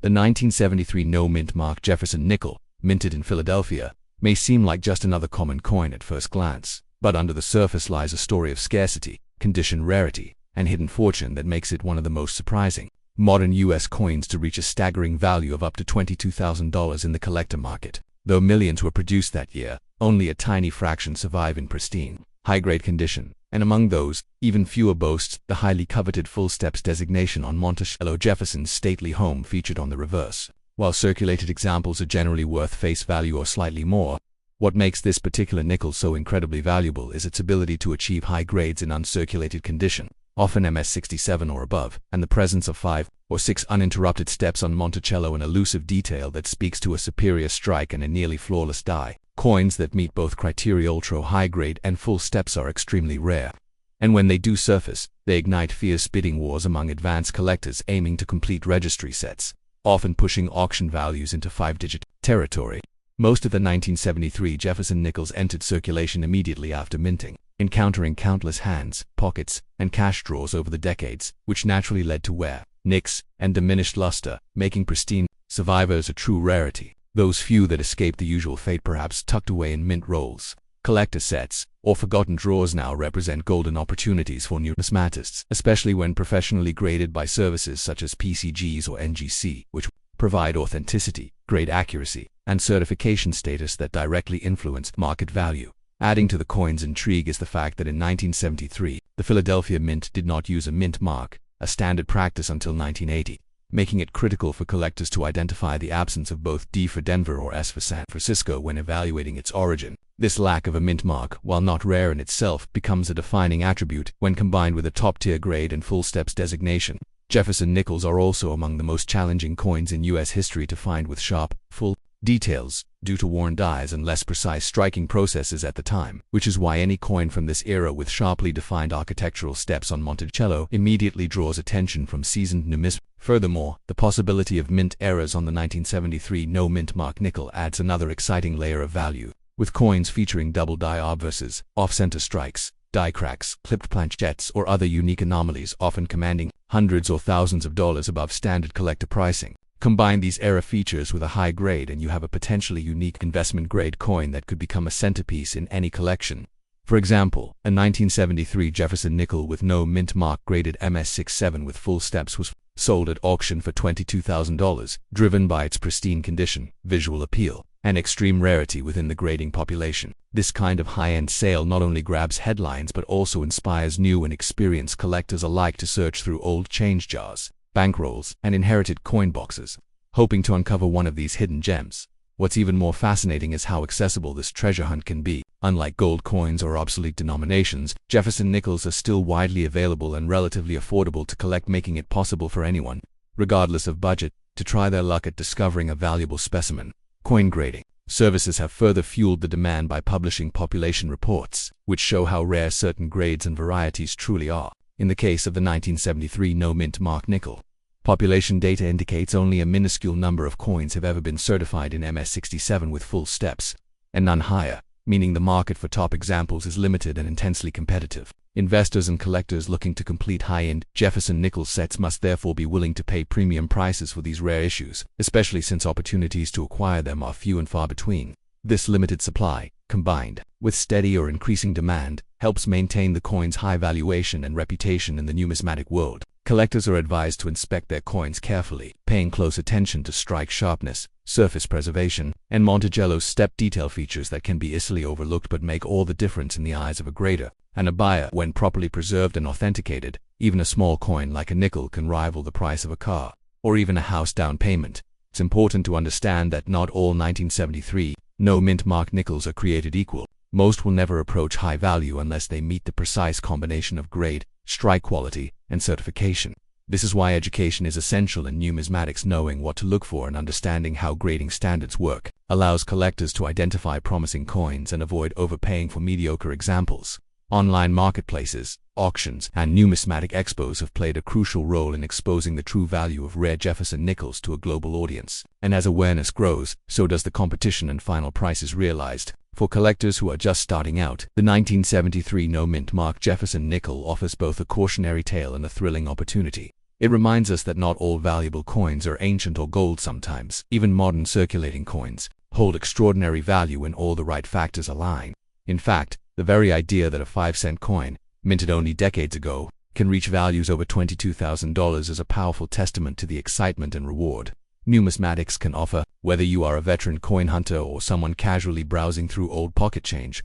The 1973 no-mint mark Jefferson nickel, minted in Philadelphia, may seem like just another common coin at first glance, but under the surface lies a story of scarcity, condition rarity, and hidden fortune that makes it one of the most surprising modern U.S. coins to reach a staggering value of up to $22,000 in the collector market. Though millions were produced that year, only a tiny fraction survive in pristine, high-grade condition, and among those, even fewer boast the highly coveted full steps designation on Monticello. Jefferson's stately home featured on the reverse. While circulated examples are generally worth face value or slightly more, what makes this particular nickel so incredibly valuable is its ability to achieve high grades in uncirculated condition, often MS67 or above, and the presence of 5 or 6 uninterrupted steps on Monticello, an elusive detail that speaks to a superior strike and a nearly flawless die. Coins that meet both criteria, ultra high grade and full steps, are extremely rare. And when they do surface, they ignite fierce bidding wars among advanced collectors aiming to complete registry sets, often pushing auction values into 5-digit territory. Most of the 1973 Jefferson nickels entered circulation immediately after minting, encountering countless hands, pockets, and cash drawers over the decades, which naturally led to wear, nicks, and diminished luster, making pristine survivors a true rarity. Those few that escaped the usual fate perhaps tucked away in mint rolls, collector sets, or forgotten drawers now represent golden opportunities for numismatists, especially when professionally graded by services such as PCGs or NGC, which provide authenticity, grade accuracy, and certification status that directly influence market value. Adding to the coin's intrigue is the fact that in 1973, the Philadelphia Mint did not use a mint mark, a standard practice until 1980, making it critical for collectors to identify the absence of both D for Denver or S for San Francisco when evaluating its origin. This lack of a mint mark, while not rare in itself, becomes a defining attribute when combined with a top-tier grade and full steps designation. Jefferson nickels are also among the most challenging coins in U.S. history to find with sharp, full details, due to worn dies and less precise striking processes at the time, which is why any coin from this era with sharply defined architectural steps on Monticello immediately draws attention from seasoned numismatists. Furthermore, the possibility of mint errors on the 1973 no-mint mark nickel adds another exciting layer of value, with coins featuring double die obverses, off-center strikes, die cracks, clipped planchettes, or other unique anomalies often commanding hundreds or thousands of dollars above standard collector pricing. Combine these error features with a high grade and you have a potentially unique investment-grade coin that could become a centerpiece in any collection. For example, a 1973 Jefferson nickel with no mint mark graded MS67 with full steps was sold at auction for $22,000, driven by its pristine condition, visual appeal, and extreme rarity within the grading population. This kind of high-end sale not only grabs headlines but also inspires new and experienced collectors alike to search through old change jars, bankrolls, and inherited coin boxes, hoping to uncover one of these hidden gems. What's even more fascinating is how accessible this treasure hunt can be. Unlike gold coins or obsolete denominations, Jefferson nickels are still widely available and relatively affordable to collect, making it possible for anyone, regardless of budget, to try their luck at discovering a valuable specimen. Coin grading services have further fueled the demand by publishing population reports, which show how rare certain grades and varieties truly are. In the case of the 1973 no-mint mark nickel, population data indicates only a minuscule number of coins have ever been certified in MS67 with full steps, and none higher, meaning the market for top examples is limited and intensely competitive. Investors and collectors looking to complete high-end Jefferson nickel sets must therefore be willing to pay premium prices for these rare issues, especially since opportunities to acquire them are few and far between. This limited supply, combined with steady or increasing demand, helps maintain the coin's high valuation and reputation in the numismatic world. Collectors are advised to inspect their coins carefully, paying close attention to strike sharpness, surface preservation, and Monticello's step detail features that can be easily overlooked but make all the difference in the eyes of a grader and a buyer. When properly preserved and authenticated, even a small coin like a nickel can rival the price of a car, or even a house down payment. It's important to understand that not all 1973 no-mint mark nickels are created equal. Most will never approach high value unless they meet the precise combination of grade, strike quality, and certification. This is why education is essential in numismatics. Knowing what to look for and understanding how grading standards work allows collectors to identify promising coins and avoid overpaying for mediocre examples. Online marketplaces, auctions, and numismatic expos have played a crucial role in exposing the true value of rare Jefferson nickels to a global audience. And as awareness grows, so does the competition and final prices realized. For collectors who are just starting out, the 1973 no-mint mark Jefferson nickel offers both a cautionary tale and a thrilling opportunity. It reminds us that not all valuable coins are ancient or gold. Sometimes, even modern circulating coins hold extraordinary value when all the right factors align. In fact, the very idea that a 5-cent coin, minted only decades ago, can reach values over $22,000 is a powerful testament to the excitement and reward numismatics can offer, whether you are a veteran coin hunter or someone casually browsing through old pocket change.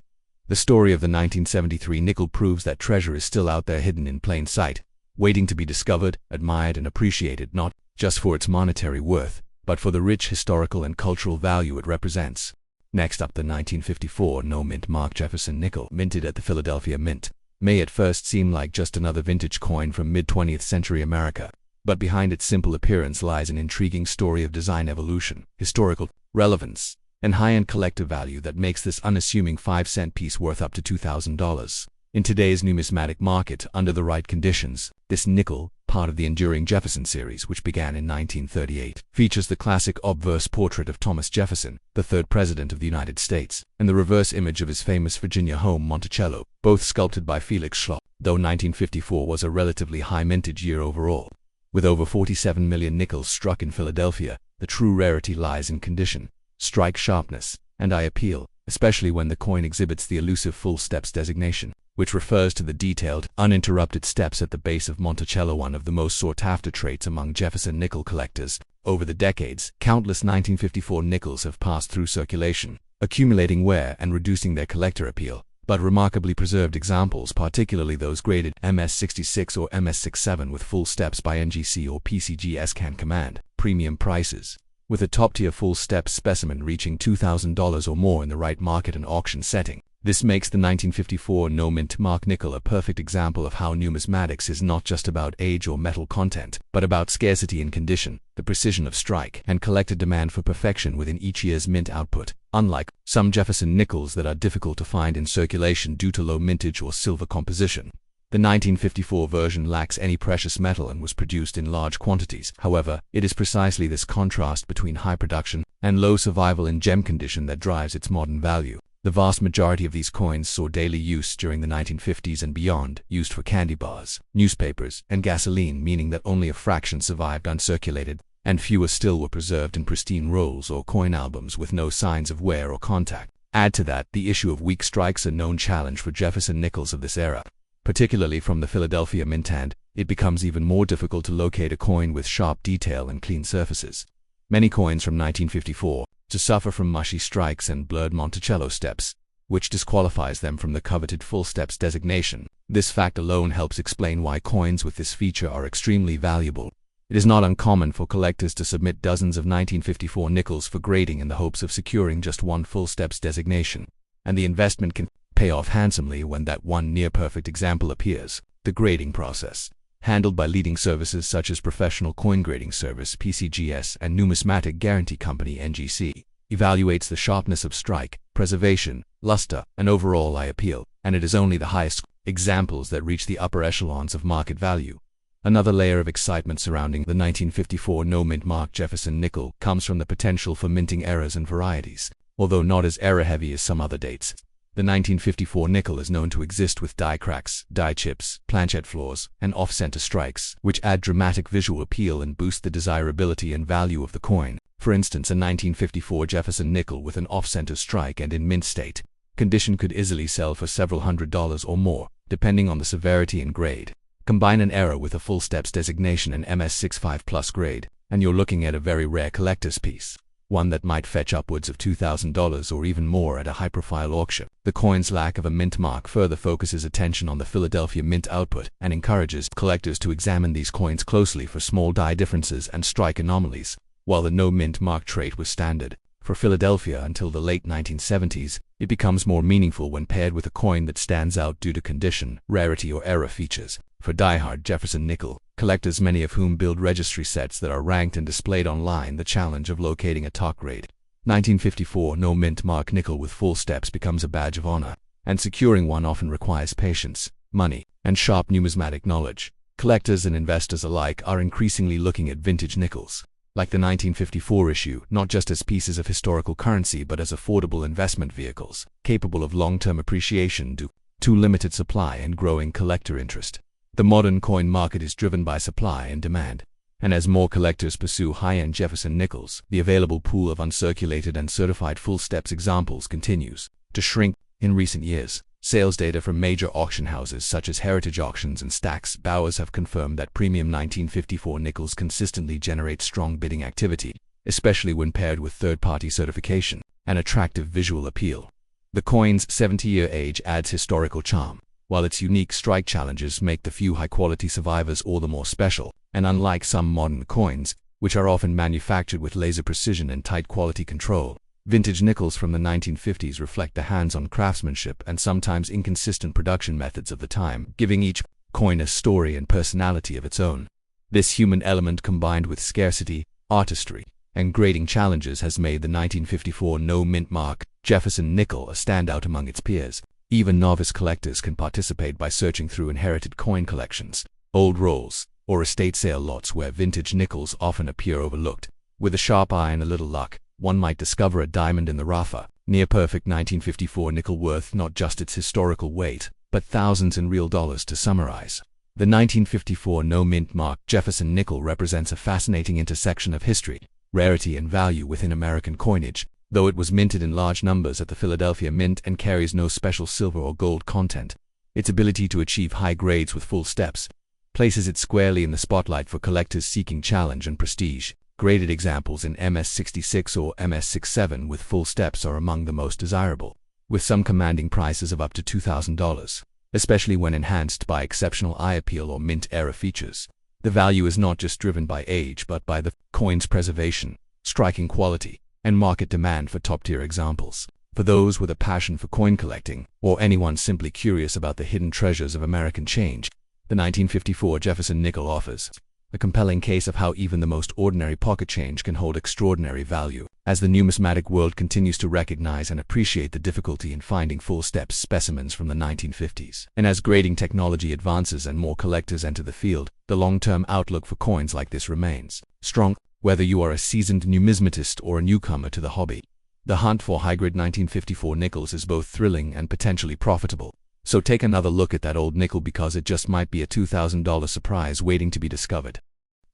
The story of the 1973 nickel proves that treasure is still out there hidden in plain sight, waiting to be discovered, admired, and appreciated, not just for its monetary worth, but for the rich historical and cultural value it represents. Next up, the 1954 no-mint mark Jefferson nickel, minted at the Philadelphia Mint, may at first seem like just another vintage coin from mid-20th century America. But behind its simple appearance lies an intriguing story of design evolution, historical relevance, and high-end collector value that makes this unassuming 5-cent piece worth up to $2,000. In today's numismatic market, under the right conditions, this nickel, part of the enduring Jefferson series which began in 1938, features the classic obverse portrait of Thomas Jefferson, the third president of the United States, and the reverse image of his famous Virginia home Monticello, both sculpted by Felix Schlopp, though 1954 was a relatively high mintage year overall. With over 47 million nickels struck in Philadelphia, the true rarity lies in condition, strike sharpness, and eye appeal, especially when the coin exhibits the elusive full steps designation, which refers to the detailed, uninterrupted steps at the base of Monticello, one of the most sought-after traits among Jefferson nickel collectors. Over the decades, countless 1954 nickels have passed through circulation, accumulating wear and reducing their collector appeal. But remarkably preserved examples, particularly those graded MS-66 or MS-67 with full steps by NGC or PCGS, can command premium prices, with a top-tier full steps specimen reaching $2,000 or more in the right market and auction setting. This makes the 1954 no-mint mark nickel a perfect example of how numismatics is not just about age or metal content, but about scarcity in condition, the precision of strike, and collector demand for perfection within each year's mint output. Unlike some Jefferson nickels that are difficult to find in circulation due to low mintage or silver composition, the 1954 version lacks any precious metal and was produced in large quantities. However, it is precisely this contrast between high production and low survival in gem condition that drives its modern value. The vast majority of these coins saw daily use during the 1950s and beyond, used for candy bars, newspapers, and gasoline, meaning that only a fraction survived uncirculated, and fewer still were preserved in pristine rolls or coin albums with no signs of wear or contact. Add to that the issue of weak strikes, a known challenge for Jefferson nickels of this era, particularly from the Philadelphia Mint, and it becomes even more difficult to locate a coin with sharp detail and clean surfaces. Many coins from 1954 to suffer from mushy strikes and blurred Monticello steps, which disqualifies them from the coveted full steps designation. This fact alone helps explain why coins with this feature are extremely valuable. It is not uncommon for collectors to submit dozens of 1954 nickels for grading in the hopes of securing just one full steps designation, and the investment can pay off handsomely when that one near-perfect example appears. The grading process, handled by leading services such as Professional Coin Grading Service (PCGS) and Numismatic Guarantee Company (NGC), evaluates the sharpness of strike, preservation, luster, and overall eye appeal, and it is only the highest examples that reach the upper echelons of market value. Another layer of excitement surrounding the 1954 no-mint mark Jefferson nickel comes from the potential for minting errors and varieties. Although not as error-heavy as some other dates, the 1954 nickel is known to exist with die cracks, die chips, planchette flaws, and off-center strikes, which add dramatic visual appeal and boost the desirability and value of the coin. For instance, a 1954 Jefferson nickel with an off-center strike and in mint state condition could easily sell for several $100s or more, depending on the severity and grade. Combine an error with a full steps designation and MS65 plus grade, and you're looking at a very rare collector's piece, one that might fetch upwards of $2,000 or even more at a high-profile auction. The coin's lack of a mint mark further focuses attention on the Philadelphia Mint output and encourages collectors to examine these coins closely for small die differences and strike anomalies. While the no-mint mark trait was standard for Philadelphia until the late 1970s, it becomes more meaningful when paired with a coin that stands out due to condition, rarity, or error features. For die-hard Jefferson nickel collectors, many of whom build registry sets that are ranked and displayed online, the challenge of locating a top grade 1954 no-mint mark nickel with full steps becomes a badge of honor, and securing one often requires patience, money, and sharp numismatic knowledge. Collectors and investors alike are increasingly looking at vintage nickels, like the 1954 issue, not just as pieces of historical currency but as affordable investment vehicles, capable of long-term appreciation due to limited supply and growing collector interest. The modern coin market is driven by supply and demand, and as more collectors pursue high-end Jefferson nickels, the available pool of uncirculated and certified full steps examples continues to shrink. In recent years, sales data from major auction houses such as Heritage Auctions and Stack's Bowers have confirmed that premium 1954 nickels consistently generate strong bidding activity, especially when paired with third-party certification and attractive visual appeal. The coin's 70-year age adds historical charm, while its unique strike challenges make the few high-quality survivors all the more special. And unlike some modern coins, which are often manufactured with laser precision and tight quality control, vintage nickels from the 1950s reflect the hands-on craftsmanship and sometimes inconsistent production methods of the time, giving each coin a story and personality of its own. This human element combined with scarcity, artistry, and grading challenges has made the 1954 no-mint mark Jefferson nickel a standout among its peers. Even novice collectors can participate by searching through inherited coin collections, old rolls, or estate sale lots where vintage nickels often appear overlooked. With a sharp eye and a little luck, one might discover a diamond in the rough, near-perfect 1954 nickel worth not just its historical weight, but thousands in real dollars. To summarize, the 1954 no-mint mark Jefferson nickel represents a fascinating intersection of history, rarity, and value within American coinage. Though it was minted in large numbers at the Philadelphia Mint and carries no special silver or gold content, its ability to achieve high grades with full steps places it squarely in the spotlight for collectors seeking challenge and prestige. Graded examples in MS66 or MS67 with full steps are among the most desirable, with some commanding prices of up to $2,000, especially when enhanced by exceptional eye appeal or mint-era features. The value is not just driven by age but by the coin's preservation, striking quality, and market demand for top-tier examples. For those with a passion for coin collecting, or anyone simply curious about the hidden treasures of American change, the 1954 Jefferson nickel offers a compelling case of how even the most ordinary pocket change can hold extraordinary value. As the numismatic world continues to recognize and appreciate the difficulty in finding full-step specimens from the 1950s, and as grading technology advances and more collectors enter the field, the long-term outlook for coins like this remains strong. Whether you are a seasoned numismatist or a newcomer to the hobby, the hunt for high-grade 1954 nickels is both thrilling and potentially profitable. So take another look at that old nickel, because it just might be a $2,000 surprise waiting to be discovered.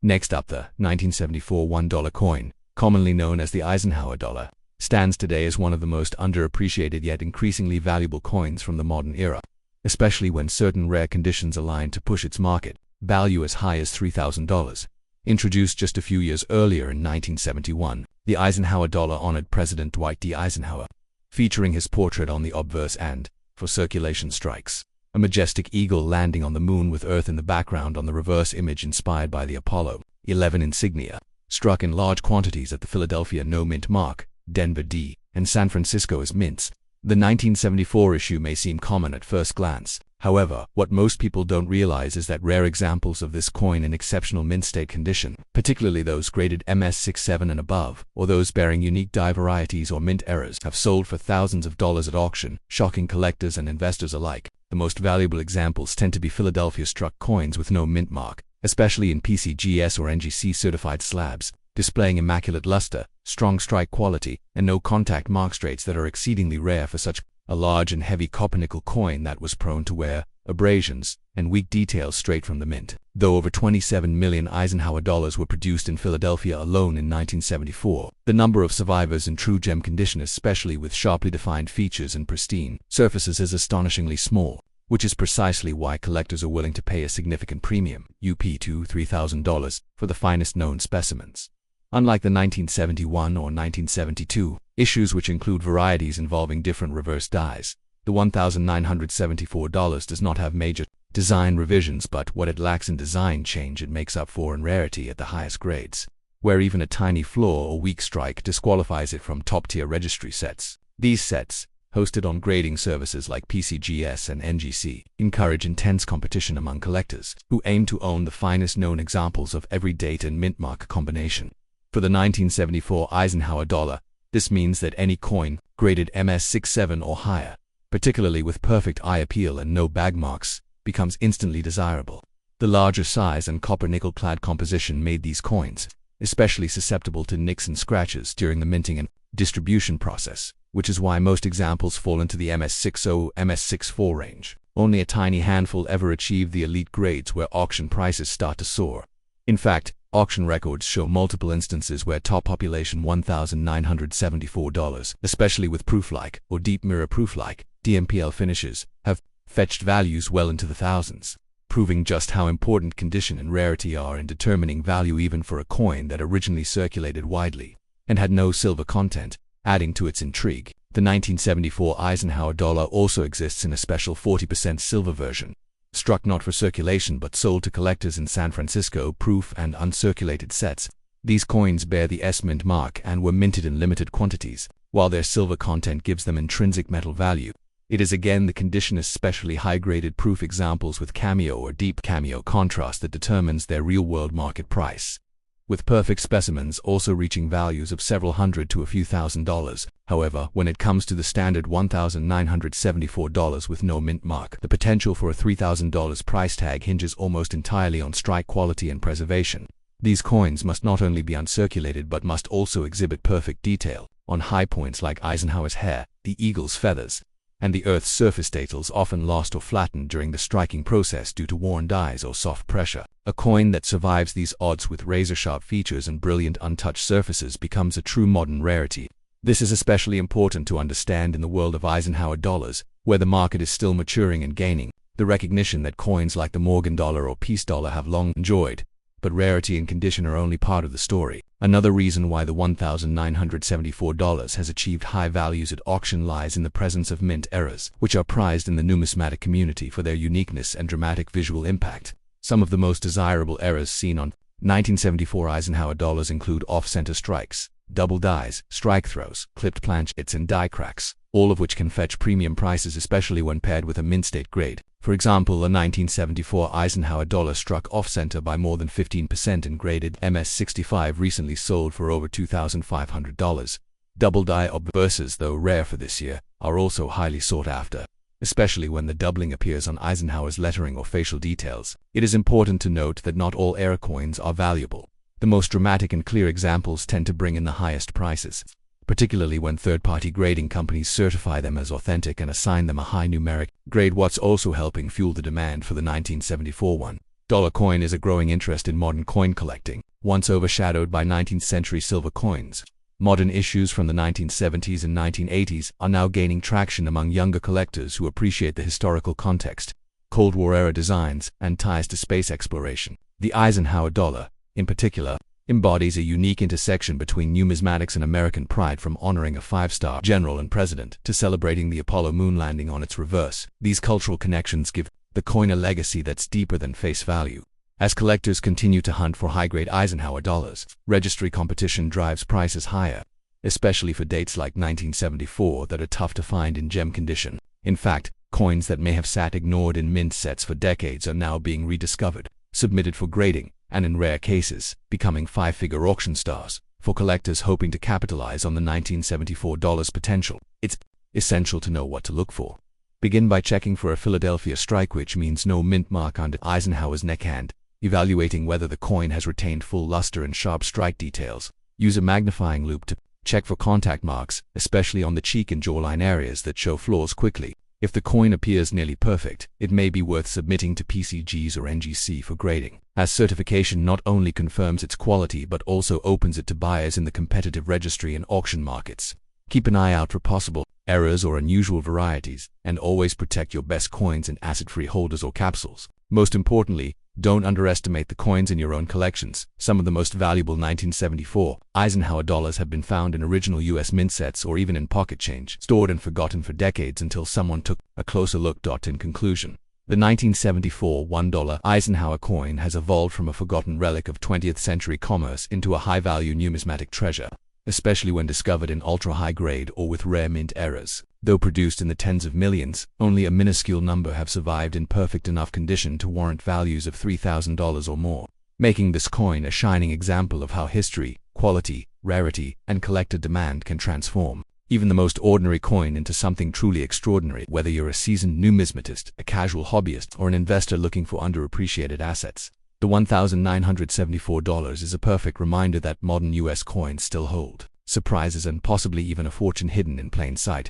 Next up, the 1974 $1 coin, commonly known as the Eisenhower dollar, stands today as one of the most underappreciated yet increasingly valuable coins from the modern era, especially when certain rare conditions align to push its market value as high as $3,000. Introduced just a few years earlier in 1971, the Eisenhower dollar honored President Dwight D. Eisenhower, featuring his portrait on the obverse and, for circulation strikes, a majestic eagle landing on the moon with Earth in the background on the reverse image inspired by the Apollo 11 insignia, struck in large quantities at the Philadelphia no-mint mark, Denver D, and San Francisco's mints. The 1974 issue may seem common at first glance. However, what most people don't realize is that rare examples of this coin in exceptional mint state condition, particularly those graded MS67 and above, or those bearing unique die varieties or mint errors, have sold for thousands of dollars at auction, shocking collectors and investors alike. The most valuable examples tend to be Philadelphia-struck coins with no mint mark, especially in PCGS or NGC certified slabs, displaying immaculate luster, strong strike quality, and no contact mark traits that are exceedingly rare for such a large and heavy copper-nickel coin that was prone to wear, abrasions, and weak details straight from the mint. Though over 27 million Eisenhower dollars were produced in Philadelphia alone in 1974, the number of survivors in true gem condition, especially with sharply defined features and pristine surfaces, is astonishingly small, which is precisely why collectors are willing to pay a significant premium, up to $3,000, for the finest known specimens. Unlike the 1971 or 1972 issues, which include varieties involving different reverse dies, the $1,974 does not have major design revisions, but what it lacks in design change it makes up for in rarity at the highest grades, where even a tiny flaw or weak strike disqualifies it from top-tier registry sets. These sets, hosted on grading services like PCGS and NGC, encourage intense competition among collectors who aim to own the finest known examples of every date and mint mark combination. For the 1974 Eisenhower dollar, this means that any coin graded MS67 or higher, particularly with perfect eye appeal and no bag marks, becomes instantly desirable. The larger size and copper-nickel clad composition made these coins especially susceptible to nicks and scratches during the minting and distribution process, which is why most examples fall into the MS60, MS64 range. Only a tiny handful ever achieve the elite grades where auction prices start to soar. In fact, auction records show multiple instances where top population $1,974, especially with proof-like or deep mirror proof-like DMPL finishes, have fetched values well into the thousands, proving just how important condition and rarity are in determining value even for a coin that originally circulated widely and had no silver content, adding to its intrigue. The 1974 Eisenhower dollar also exists in a special 40% silver version, struck not for circulation but sold to collectors in San Francisco, proof and uncirculated sets. These coins bear the S-Mint mark and were minted in limited quantities, while their silver content gives them intrinsic metal value. It is again the condition, especially high-graded proof examples with cameo or deep cameo contrast, that determines their real-world market price, with perfect specimens also reaching values of several hundred to a few $1,000s. However, when it comes to the standard $1,974 with no mint mark, the potential for a $3,000 price tag hinges almost entirely on strike quality and preservation. These coins must not only be uncirculated but must also exhibit perfect detail on high points like Eisenhower's hair, the eagle's feathers, and the Earth's surface details, often lost or flattened during the striking process due to worn dies or soft pressure. A coin that survives these odds with razor-sharp features and brilliant untouched surfaces becomes a true modern rarity. This is especially important to understand in the world of Eisenhower dollars, where the market is still maturing and gaining the recognition that coins like the Morgan dollar or Peace dollar have long enjoyed. But rarity and condition are only part of the story. Another reason why the $1,974 has achieved high values at auction lies in the presence of mint errors, which are prized in the numismatic community for their uniqueness and dramatic visual impact. Some of the most desirable errors seen on 1974 Eisenhower dollars include off-center strikes, double dies, strike throws, clipped planchets, and die cracks, all of which can fetch premium prices, especially when paired with a mint state grade. For example, a 1974 Eisenhower dollar struck off-center by more than 15% and graded MS-65 recently sold for over $2,500. Double die obverses, though rare for this year, are also highly sought after, especially when the doubling appears on Eisenhower's lettering or facial details. It is important to note that not all error coins are valuable. The most dramatic and clear examples tend to bring in the highest prices, particularly when third-party grading companies certify them as authentic and assign them a high numeric grade. What's also helping fuel the demand for the 1974 $1 coin is a growing interest in modern coin collecting, once overshadowed by 19th century silver coins. Modern issues from the 1970s and 1980s are now gaining traction among younger collectors who appreciate the historical context, Cold War-era designs, and ties to space exploration. The Eisenhower dollar, in particular, embodies a unique intersection between numismatics and American pride, from honoring a five-star general and president to celebrating the Apollo moon landing on its reverse. These cultural connections give the coin a legacy that's deeper than face value. As collectors continue to hunt for high-grade Eisenhower dollars, registry competition drives prices higher, especially for dates like 1974 that are tough to find in gem condition. In fact, coins that may have sat ignored in mint sets for decades are now being rediscovered, submitted for grading, and in rare cases, becoming five-figure auction stars. For collectors hoping to capitalize on the 1974 dollar's potential, it's essential to know what to look for. Begin by checking for a Philadelphia strike, which means no mint mark under Eisenhower's neckhand, evaluating whether the coin has retained full luster and sharp strike details. Use a magnifying loupe to check for contact marks, especially on the cheek and jawline areas that show flaws quickly. If the coin appears nearly perfect, it may be worth submitting to PCGs or NGC for grading, as certification not only confirms its quality but also opens it to buyers in the competitive registry and auction markets. Keep an eye out for possible errors or unusual varieties, and always protect your best coins in acid-free holders or capsules. Most importantly, don't underestimate the coins in your own collections. Some of the most valuable 1974 Eisenhower dollars have been found in original U.S. mint sets or even in pocket change, stored and forgotten for decades until someone took a closer look. In conclusion, the 1974 $1 Eisenhower coin has evolved from a forgotten relic of 20th century commerce into a high-value numismatic treasure, especially when discovered in ultra-high grade or with rare mint errors. Though produced in the tens of millions, only a minuscule number have survived in perfect enough condition to warrant values of $3,000 or more, making this coin a shining example of how history, quality, rarity, and collector demand can transform even the most ordinary coin into something truly extraordinary. Whether you're a seasoned numismatist, a casual hobbyist, or an investor looking for underappreciated assets, the $1,974 is a perfect reminder that modern U.S. coins still hold surprises and possibly even a fortune hidden in plain sight.